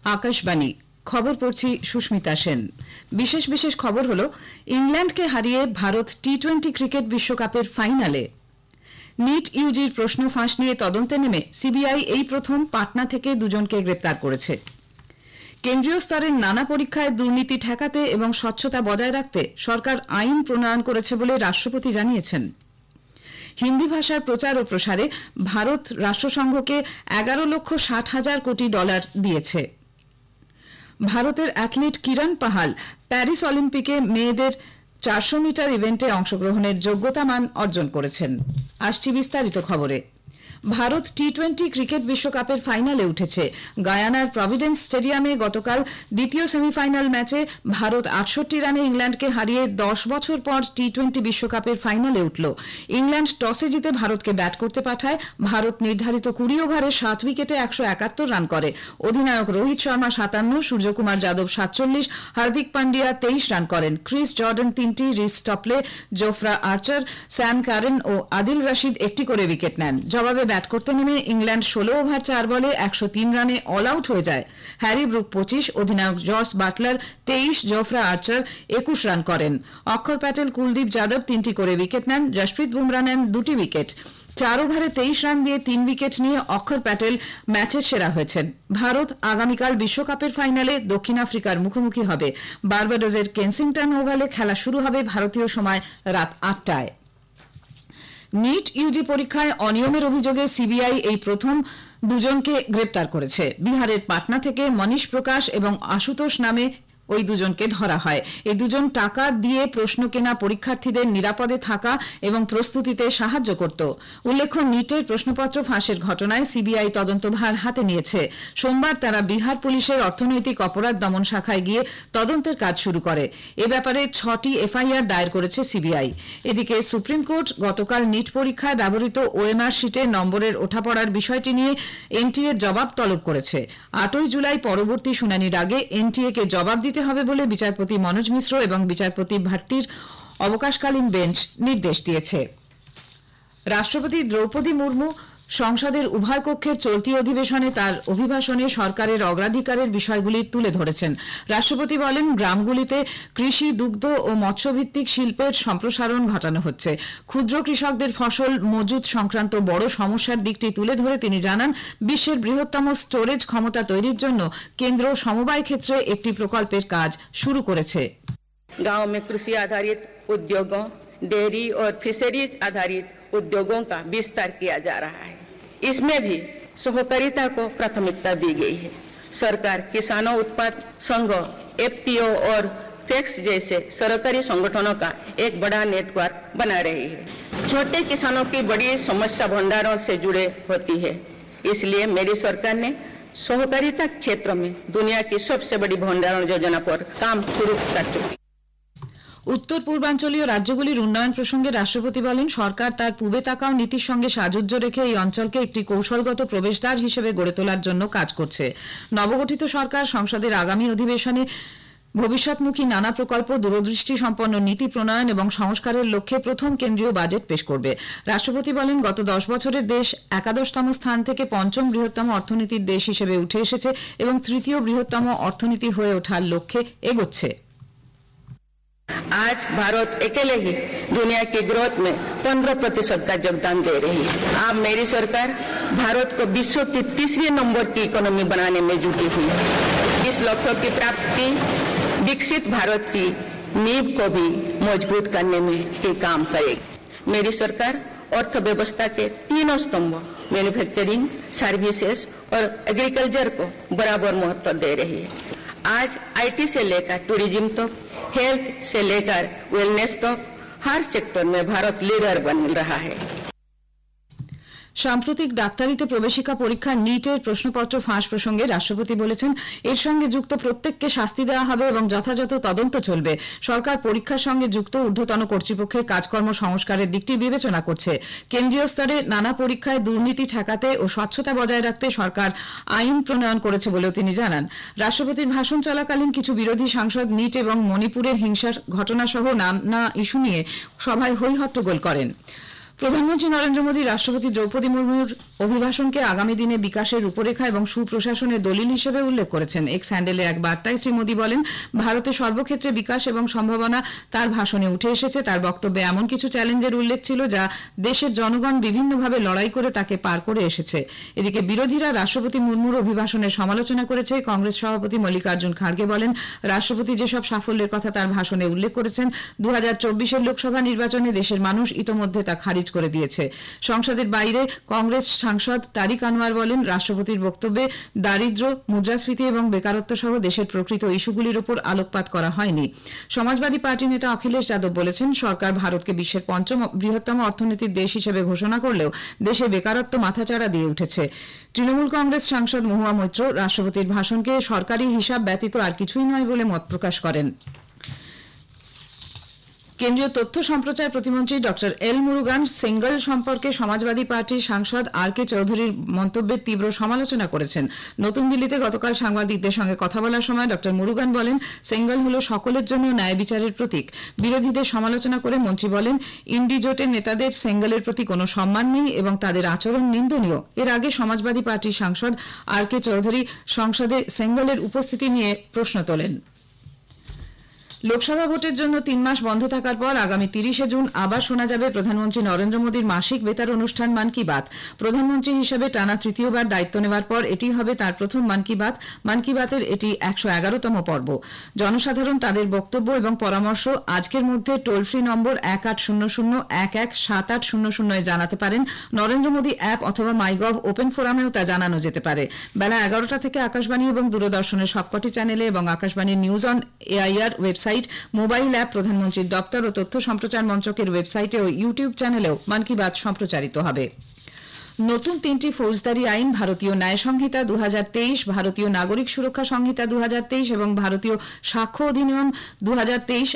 আকাশবাণী খবর পড়ছি সুস্মিতা সেন। বিশেষ বিশেষ খবর হলো, ইংল্যান্ডকে হারিয়ে ভারত টি-20 ক্রিকেট বিশ্বকাপের ফাইনালে। নিট ইউজির প্রশ্ন ফাঁস নিয়ে তদন্তে নেমে সিবিআই এই প্রথম পাটনা থেকে দুজনকে গ্রেপ্তার করেছে। কেন্দ্রীয় স্তরের নানা পরীক্ষায় দুর্নীতি ঠেকাতে এবং স্বচ্ছতা বজায় রাখতে সরকার আইন প্রণয়ন করেছে বলে রাষ্ট্রপতি জানিয়েছেন। হিন্দি ভাষার প্রচার ও প্রসারে ভারত রাষ্ট্রসংঘকে 11,60,000 কোটি ডলার দিয়েছে। ভারতের অ্যাথলিট কিরণ পাহাল প্যারিস অলিম্পিকে মেয়েদের 400 মিটার ইভেন্টে অংশগ্রহণের যোগ্যতা মান অর্জন করেছেন। আসছি বিস্তারিত খবরে। ভারত টি-20 ক্রিকেট বিশ্বকাপের ফাইনালে উঠেছে। গায়ানার প্রভিডেন্স স্টেডিয়ামে গতকাল দ্বিতীয় সেমিফাইনাল ম্যাচে ভারত 68 রানে ইংল্যান্ডকে হারিয়ে 10 বছর পর টি-20 বিশ্বকাপের ফাইনালে উঠল। ইংল্যান্ড টসে জিতে ভারতকে ব্যাট করতে পাঠায়। ভারত নির্ধারিত 20 ওভারে 7 উইকেটে 171 রান করে। অধিনায়ক রোহিত শর্মা 57, সূর্যকুমার যাদব 47, হার্দিক পান্ডিয়া 23 রান করেন। ক্রিস জর্ডান 3টি, রিস টপলে, জোফরা আর্চার, স্যাম কারেন ও আদিল রশিদ 1টি করে উইকেট নেন। জবাবে ব্যাট করতে নেমে ইংল্যান্ড 16 ওভার 4 বলে 103 রানে অল আউট হয়ে যায়। হ্যারি ব্রুক 25, অধিনায়ক জস বাটলার 23, জোফরা আর্চার 21 রান করেন। অক্ষর প্যাটেল, কুলদীপ যাদব 3টি করে উইকেট নেন। জশপ্রীত বুমরা নেন 2টি উইকেট। 4 ওভারে 23 রান দিয়ে 3 উইকেট নিয়ে অক্ষর প্যাটেল ম্যাচের সেরা হয়েছেন। ভারত আগামীকাল বিশ্বকাপের ফাইনালে দক্ষিণ আফ্রিকার মুখোমুখি হবে। বার্বাডোজের কেনসিংটন ওভালে খেলা শুরু হবে ভারতীয় সময় রাত 8টায়। নিট ইউজি পরীক্ষায় অনিয়মের অভিযোগে সিবিআই এই প্রথম দুজনকে গ্রেপ্তার করেছে। বিহারের পাটনা থেকে মনীষ প্রকাশ এবং আশুতোষ নামে ওই দুজনকে ধরা হয়। এই দুজন টাকা দিয়ে প্রশ্ন কেনা পরীক্ষার্থীদের নিরাপদে থাকা এবং প্রস্তুতিতে সাহায্য করত। উল্লেখ্য, নিটের প্রশ্নপত্র ফাঁসের ঘটনায় সিবিআই তদন্তভার হাতে নিয়েছে। সোমবার তারা বিহার পুলিশের অর্থনৈতিক অপরাধ দমন শাখায় গিয়ে তদন্তের কাজ শুরু করে। এ ব্যাপারে 6টি এফআইআর দায়ের করেছে সিবিআই। এদিকে সুপ্রিম কোর্ট গতকাল নিট পরীক্ষায় ব্যবহৃত ওএমআর শিটে নম্বরের ওঠাপড়ার বিষয়টি নিয়ে এনটিএর জবাব তলব করেছে। 8ই জুলাই পরবর্তী শুনানির আগে এনটিএকে জবাব দিতে হবে বলে বিচারপতি মনোজ মিশ্র এবং বিচারপতি ভাট্টির অবকাশকালীন বেঞ্চ নির্দেশ দিয়েছে। রাষ্ট্রপতি দ্রৌপদী মুর্মু সংসদের উভয় কক্ষের চলতি অধিবেশনে তার অভিভাষণে সরকারের অগ্রাধিকারের বিষয়গুলি তুলে ধরেছেন। রাষ্ট্রপতি বলেন, গ্রামগুলিতে কৃষি, দুগ্ধ ও মৎস্যভিত্তিক শিল্পের সম্প্রসারণ ঘটানো হচ্ছে। ক্ষুদ্র কৃষকদের ফসল মজুত সংক্রান্ত বড় সমস্যার দিকটি তুলে ধরে তিনি জানান, বিশ্বের বৃহত্তম স্টোরেজ ক্ষমতা তৈরির জন্য কেন্দ্র সমবায় ক্ষেত্রে একটি প্রকল্পের কাজ শুরু করেছে। गांव में कृषि आधारित उद्योगों, डेयरी और फिशरीज आधारित उद्योगों का विस्तार किया जा रहा है। इसमें भी सहकारिता को प्राथमिकता दी गई है। सरकार किसानों उत्पाद संघ, एफपीओ और फ्लेक्स जैसे सरकारी संगठनों का एक बड़ा नेटवर्क बना रही है। छोटे किसानों की बड़ी समस्या भंडारों से जुड़े होती है, इसलिए मेरी सरकार ने सहकारिता क्षेत्र में दुनिया की सबसे बड़ी भंडारण योजना पर काम शुरू कर चुकी। উত্তর পূর্বাঞ্চলীয় রাজ্যগুলির উন্নয়ন প্রসঙ্গে রাষ্ট্রপতি বলেন, সরকার তার পূবে তাকাও নীতির সঙ্গে সাযুজ্য রেখে এই অঞ্চলকে একটি কৌশলগত প্রবেশদ্বার হিসেবে গড়ে তোলার জন্য কাজ করছে। নবগঠিত সরকার সংসদের আগামী অধিবেশনে ভবিষ্যৎমুখী নানা প্রকল্প, দূরদৃষ্টি সম্পন্ন নীতি প্রণয়ন এবং সংস্কারের লক্ষ্যে প্রথম কেন্দ্রীয় বাজেট পেশ করবে। রাষ্ট্রপতি বলেন, গত 10 বছরে দেশ 11তম স্থান থেকে 5ম বৃহত্তম অর্থনীতির দেশ হিসেবে উঠে এসেছে এবং 3য় বৃহত্তম অর্থনীতি হয়ে ওঠার লক্ষ্যে এগোচ্ছে। आज भारत अकेले ही दुनिया की ग्रोथ में 15% का योगदान दे रही है। अब मेरी सरकार भारत को विश्व की 3रे नंबर की इकोनॉमी बनाने में जुटी हुई है। इस लक्ष्य की प्राप्ति विकसित भारत की नींव को भी मजबूत करने में ही काम करेगी। मेरी सरकार अर्थव्यवस्था के 3 स्तंभ मैन्युफैक्चरिंग, सर्विसेज और एग्रीकल्चर को बराबर महत्व दे रही है। आज आईटी से लेकर टूरिज्म तक, हेल्थ से लेकर वेलनेस तक हर सेक्टर में भारत लीडर बन रहा है। সাম্প্রতিক ডাক্তারিতে প্রবেশিকা পরীক্ষা নিটের প্রশ্নপত্র ফাঁস প্রসঙ্গে রাষ্ট্রপতি বলেছেন, এর সঙ্গে যুক্ত প্রত্যেককে শাস্তি দেওয়া হবে এবং যথাযথ তদন্ত চলবে। সরকার পরীক্ষার সঙ্গে যুক্ত ঊর্ধ্বতন কর্তৃপক্ষের কাজকর্ম সংস্কারের দিকটি বিবেচনা করছে। কেন্দ্রীয় স্তরে নানা পরীক্ষায় দুর্নীতি ঠেকাতে ও স্বচ্ছতা বজায় রাখতে সরকার আইন প্রণয়ন করেছে বলেও তিনি জানান। রাষ্ট্রপতির ভাষণ চলাকালীন কিছু বিরোধী সাংসদ নিট এবং মণিপুরের হিংসার ঘটনাসহ নানা ইস্যু নিয়ে সভায় হৈ হট্টগোল করেন। প্রধানমন্ত্রী নরেন্দ্র মোদী রাষ্ট্রপতি দ্রৌপদী মুর্মুর অভিভাষণকে আগামী দিনে বিকাশের রূপরেখা এবং সুপ্রশাসনের দলিল হিসেবে উল্লেখ করেছেন। এক্স হ্যান্ডেলে এক বার্তায় শ্রী মোদী বলেন, ভারতের সর্বক্ষেত্রে বিকাশ এবং সম্ভাবনা তার ভাষণে উঠে এসেছে। তার বক্তব্যে এমন কিছু চ্যালেঞ্জের উল্লেখ ছিল যা দেশের জনগণ বিভিন্নভাবে লড়াই করে তাকে পার করে এসেছে। এদিকে বিরোধীরা রাষ্ট্রপতি মুর্মুর অভিভাষণের সমালোচনা করেছে। কংগ্রেস সভাপতি মল্লিকার্জুন খাড়গে বলেন, রাষ্ট্রপতি যেসব সাফল্যের কথা তার ভাষণে উল্লেখ করেছেন 2024-এর লোকসভা নির্বাচনে দেশের মানুষ ইতোমধ্যে তা খারিজ করে দিয়েছে। সংসদের বাইরে কংগ্রেস সাংসদ তারিক আনোয়ার বলেন, রাষ্ট্রপতির বক্তব্যে দারিদ্র্য, মুদ্রাস্ফীতি এবং বেকারত্ব সহ দেশের প্রকৃত ইস্যুগুলির উপর আলোকপাত করা হয়নি। সমাজবাদী পার্টি নেতা অখিলেশ যাদব বলেছেন, সরকার ভারতকে বিশ্বের 5ম বৃহত্তম অর্থনীতির দেশ হিসেবে ঘোষণা করলেও দেশে বেকারত্ব মাথাচাড়া দিয়ে উঠেছে। তৃণমূল কংগ্রেস সাংসদ মহুয়া মৈত্র রাষ্ট্রপতির ভাষণকে সরকারি হিসাব ব্যতীত আর কিছুই নয় বলে মত প্রকাশ করেন। কেন্দ্রীয় তথ্য সম্প্রচার প্রতিমন্ত্রী ডক্টর এল মুরুগান সেঙ্গল সম্পর্কে সমাজবাদী পার্টির সাংসদ আর কে চৌধুরীর মন্তব্যের তীব্র সমালোচনা করেছেন। নতুন দিল্লিতে গতকাল সাংবাদিকদের সঙ্গে কথা বলার সময় ডক্টর মুরুগান বলেন, সেঙ্গল হল সকলের জন্য ন্যায় বিচারের প্রতীক। বিরোধীদের সমালোচনা করে মন্ত্রী বলেন, ইন্ডি জোটের নেতাদের সেঙ্গলের প্রতি কোনো সম্মান নেই এবং তাদের আচরণ নিন্দনীয়। এর আগে সমাজবাদী পার্টির সাংসদ আর কে চৌধুরী সংসদে সেঙ্গলের উপস্থিতি নিয়ে প্রশ্ন তোলেন। লোকসভা ভোটের জন্য 3 মাস বন্ধ থাকার পর আগামী 30শে জুন আবার শোনা যাবে প্রধানমন্ত্রী নরেন্দ্র মোদীর মাসিক বেতার অনুষ্ঠান মন কি বাত। প্রধানমন্ত্রী হিসেবে টানা তৃতীয়বার দায়িত্ব নেওয়ার পর এটি হবে তার প্রথম মন কি বাত। মন কি বাতের এটি 111তম পর্ব। জনসাধারণ তাদের বক্তব্য এবং পরামর্শ আজকের মধ্যে টোল ফ্রি নম্বর 1800117800 এ জানাতে পারেন। নরেন্দ্র মোদী অ্যাপ অথবা মাইগভ ওপেন ফোরামেও তা জানানো যেতে পারে। বেলা 11টা থেকে আকাশবাণী এবং দূরদর্শনের সবকটি চ্যানেলে এবং আকাশবাণীর news on AIR website, mobile app, প্রধানমন্ত্রীর দপ্তর ও তথ্য সম্প্রচার মন্ত্রকের ওয়েবসাইটে ও ইউটিউব চ্যানেলেও মন কি বাত সম্প্রচারিত হবে। নতুন 3টি ফৌজদারি আইন, ভারতীয় ন্যায় সংহিতা 2023, ভারতীয় নাগরিক সুরক্ষা সংহিতা 2023 এবং ভারতীয় সাক্ষ্য অধিনিয়ম 2023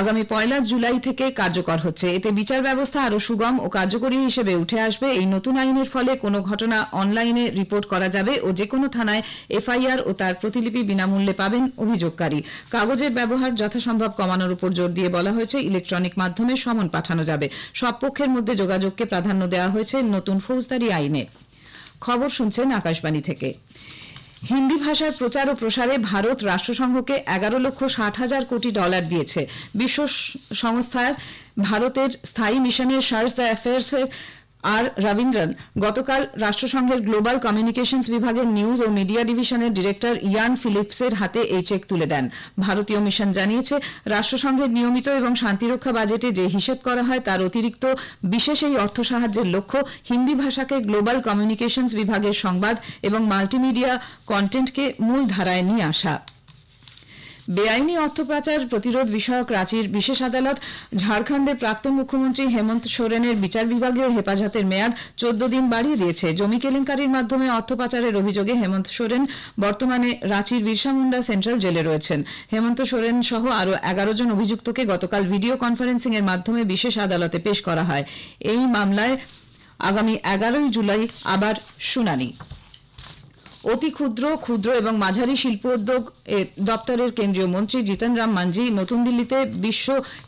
আগামী 1 জুলাই থেকে কার্যকর হচ্ছে। এতে বিচার ব্যবস্থা আরও সুগম ও কার্যকরী হিসেবে উঠে আসবে। এই নতুন আইনের ফলে কোনো ঘটনা অনলাইনে রিপোর্ট করা যাবে ও যে কোনো থানায় এফআইআর ও তার প্রতিলিপি বিনামূল্যে পাবেন অভিযোগকারী। কাগজের ব্যবহার যথাসম্ভব কমানোর উপর জোর দিয়ে বলা হয়েছে, ইলেকট্রনিক মাধ্যমে সমন পাঠানো যাবে। সব পক্ষের মধ্যে যোগাযোগকে প্রাধান্য দেওয়া হয়েছে নতুন ফৌজদারি আইনে। খবর শুনছেন আকাশবাণী থেকে। হিন্দি ভাষার প্রচার ও প্রসারে ভারত রাষ্ট্রসংঘকে $11,60,000 কোটি দিয়েছে। বিশ্ব সংস্থার ভারতের স্থায়ী মিশনের চার্জ দ্য অ্যাফেয়ার্সের আর রবীন্দ্রন গতকাল রাষ্ট্রসংঘের গ্লোবাল কমিউনিকেশনস বিভাগের নিউজ ও মিডিয়া ডিভিশনের ডিরেক্টর ইয়ান ফিলিপসের হাতে এই চেক তুলে দেন। ভারতীয় মিশন জানিয়েছে, রাষ্ট্রসংঘের নিয়মিত এবং শান্তিরক্ষা বাজেটে যে হিসেব করা হয় তার অতিরিক্ত বিশেষ এই অর্থ সাহায্যের লক্ষ্য হিন্দি ভাষাকে গ্লোবাল কমিউনিকেশনস বিভাগের সংবাদ এবং মাল্টিমিডিয়া কন্টেন্টকে মূল ধারায় নিয়ে আসা। বেআইনি অর্থ পাচার প্রতিরোধ বিষয়ক রাঁচির বিশেষ আদালত ঝাড়খণ্ডের প্রাক্তন মুখ্যমন্ত্রী হেমন্ত সোরেনের বিচার বিভাগীয় হেফাজতের মেয়াদ 14 দিন বাড়িয়ে দিয়েছে। জমি কেলেঙ্কারির মাধ্যমে অর্থ পাচারের অভিযোগে হেমন্ত সোরেন বর্তমানে রাঁচির বিরসা মুন্ডা সেন্ট্রাল জেলে রয়েছেন। হেমন্ত সোরেন সহ আরও 11 জন অভিযুক্তকে গতকাল ভিডিও কনফারেন্সিং এর মাধ্যমে বিশেষ আদালতে পেশ করা হয়। এই মামলায় আগামী 11 জুলাই আবার শুনানি। অতি ক্ষুদ্র, ক্ষুদ্র এবং মাঝারি শিল্পোদ্যোগ দপ্তরের কেন্দ্রীয় মন্ত্রী জিতন রাম মাঞ্ঝি নতুন দিল্লিতে বিশ্ব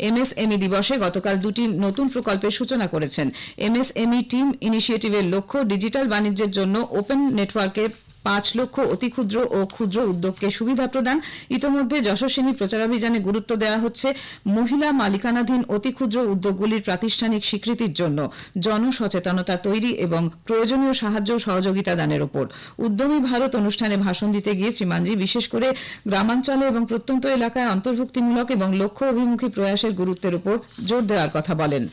এমএসএমই দিবসে গতকাল 2টি নতুন প্রকল্পের সূচনা করেছেন। এমএসএমই টিম ইনিশিয়েটিভের লক্ষ্য ডিজিটাল বাণিজ্যের জন্য ওপেন নেটওয়ার্কে 5 লক্ষ অতি ক্ষুদ্র ও ক্ষুদ্র উদ্যোগকে সুবিধা প্রদান। ইতোমধ্যে যশস্বিনী প্রচারাভিযানে গুরুত্ব দেওয়া হচ্ছে মহিলা মালিকানাধীন অতি ক্ষুদ্র উদ্যোগগুলির প্রাতিষ্ঠানিক স্বীকৃতির জন্য জনসচেতনতা তৈরি এবং প্রয়োজনীয় সাহায্য সহযোগিতা দানের ওপর। উদ্যমী ভারত অনুষ্ঠানে ভাষণ দিতে গিয়ে শ্রী মাঞ্ঝি বিশেষ করে গ্রামাঞ্চলে এবং প্রত্যন্ত এলাকায় অন্তর্ভুক্তিমূলক এবং লক্ষ্য অভিমুখী প্রয়াসের গুরুত্বের উপর জোর দেওয়ার কথা বলেন।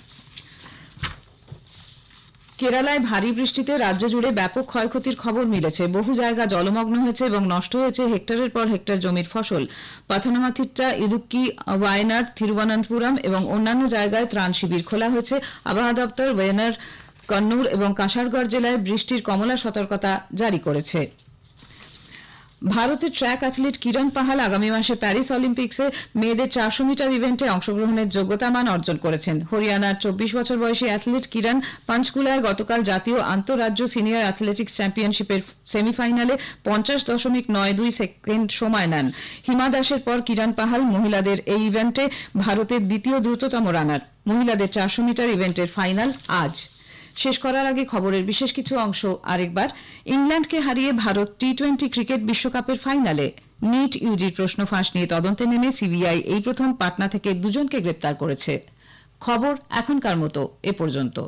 কেরালায় ভারী বৃষ্টিতে রাজ্য জুড়ে ব্যাপক ক্ষয়ক্ষতির খবর মিলেছে। বহু জায়গা জলমগ্ন হয়েছে এবং নষ্ট হয়েছে হেক্টরের পর হেক্টর জমির ফসল। পাথানামাথিট্টা, ইদুক্কি, ওয়ায়নাড, থিরুবনন্তপুরম এবং অন্যান্য জায়গায় ত্রাণ শিবির খোলা হয়েছে। আবহাওয়া দপ্তর ওয়েনার, কন্নুর এবং কাসারগড় জেলায় বৃষ্টির কমলা সতর্কতা জারি করেছে। ভারতের ট্র্যাক অ্যাথলিট কিরণ পাহাল আগামী মাসে প্যারিস অলিম্পিক্সে মেয়েদের 400 মিটার ইভেন্টে অংশগ্রহণের যোগ্যতামান অর্জন করেছেন। হরিয়ানার 24 বছর বয়সী অ্যাথলিট কিরণ পাঞ্চকুলায় গতকাল জাতীয় আন্তঃরাজ্য সিনিয়র অ্যাথলেটিক্স চ্যাম্পিয়নশিপের সেমিফাইনালে 50.92 সেকেন্ড সময় নেন। হিমা দাসের পর কিরণ পাহাল মহিলাদের এই ইভেন্টে ভারতের দ্বিতীয় দ্রুততম রানার। মহিলাদের 400 মিটার ইভেন্টের ফাইনাল আজ। শেষ করার আগে খবরের বিশেষ কিছু অংশ আরেকবার। ইংল্যান্ডকে হারিয়ে ভারত টি-20 ক্রিকেট বিশ্বকাপের ফাইনালে। নিট ইউজির প্রশ্ন ফাঁস নিয়ে তদন্তে নেমে সিবিআই এই প্রথম পাটনা থেকে দুজনকে গ্রেপ্তার করেছে। খবর এখনকার মতো এ পর্যন্ত।